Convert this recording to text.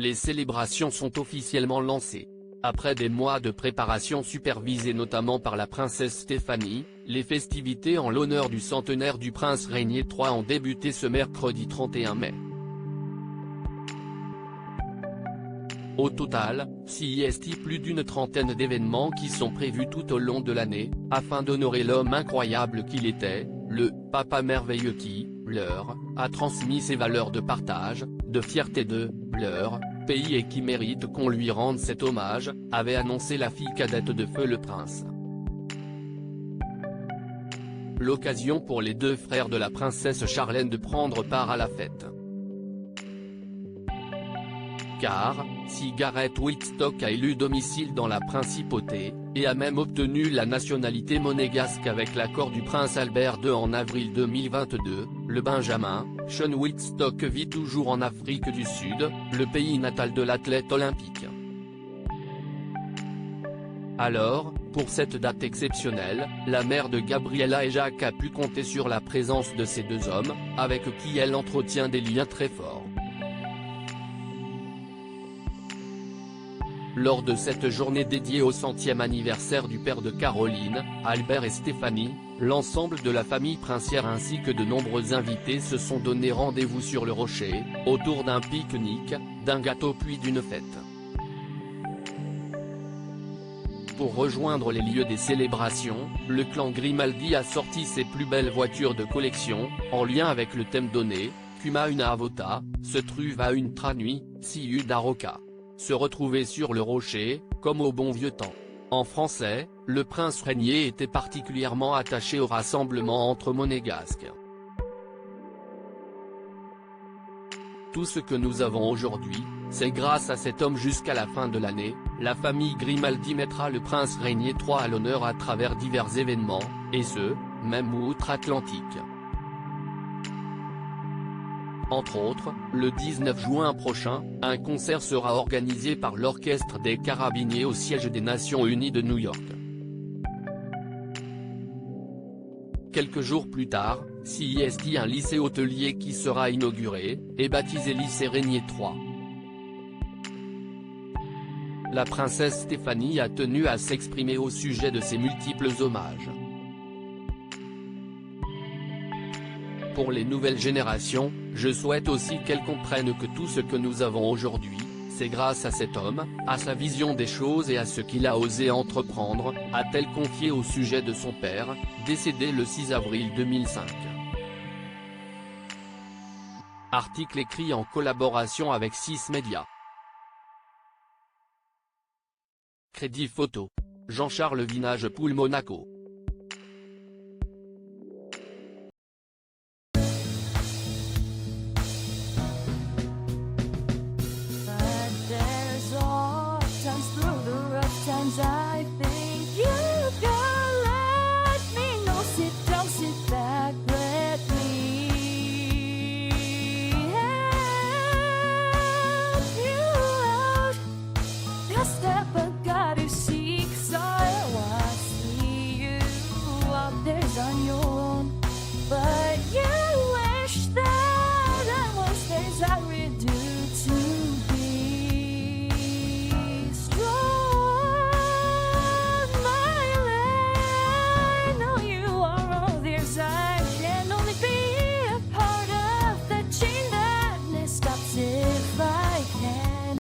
les célébrations sont officiellement lancées. Après des mois de préparation supervisés notamment par la princesse Stéphanie, les festivités en l'honneur du centenaire du prince Régnier III ont débuté ce mercredi 31 mai. Au total, plus d'une trentaine d'événements qui sont prévus tout au long de l'année, afin d'honorer l'homme incroyable qu'il était, le « papa merveilleux qui, leur, a transmis ses valeurs de partage, de fierté de, leur, pays et qui mérite qu'on lui rende cet hommage », avait annoncé la fille cadette de feu le prince. L'occasion pour les deux frères de la princesse Charlène de prendre part à la fête. Car, si Gareth Wittstock a élu domicile dans la principauté, et a même obtenu la nationalité monégasque avec l'accord du prince Albert II en avril 2022, le Benjamin, Sean Wittstock vit toujours en Afrique du Sud, le pays natal de l'athlète olympique. Alors, pour cette date exceptionnelle, la mère de Gabriella et Jacques a pu compter sur la présence de ces deux hommes, avec qui elle entretient des liens très forts. Lors de cette journée dédiée au 100e anniversaire du père de Caroline, Albert et Stéphanie, l'ensemble de la famille princière ainsi que de nombreux invités se sont donné rendez-vous sur le rocher, autour d'un pique-nique, d'un gâteau puis d'une fête. Pour rejoindre les lieux des célébrations, le clan Grimaldi a sorti ses plus belles voitures de collection, en lien avec le thème donné, Kuma una vota, se trouve à une tranui, si una roca. Se retrouver sur le rocher, comme au bon vieux temps. En français, le prince Régnier était particulièrement attaché au rassemblement entre monégasques. Tout ce que nous avons aujourd'hui, c'est grâce à cet homme jusqu'à la fin de l'année, la famille Grimaldi mettra le prince Régnier III à l'honneur à travers divers événements, et ce, même outre-Atlantique. Entre autres, le 19 juin prochain, un concert sera organisé par l'Orchestre des Carabiniers au siège des Nations Unies de New York. Quelques jours plus tard, un lycée hôtelier qui sera inauguré, et baptisé lycée Régnier III. La princesse Stéphanie a tenu à s'exprimer au sujet de ces multiples hommages. Pour les nouvelles générations, je souhaite aussi qu'elles comprennent que tout ce que nous avons aujourd'hui, c'est grâce à cet homme, à sa vision des choses et à ce qu'il a osé entreprendre, a-t-elle confié au sujet de son père, décédé le 6 avril 2005. Article écrit en collaboration avec 6 médias. Crédit photo. Jean-Charles Vinage Poul Monaco.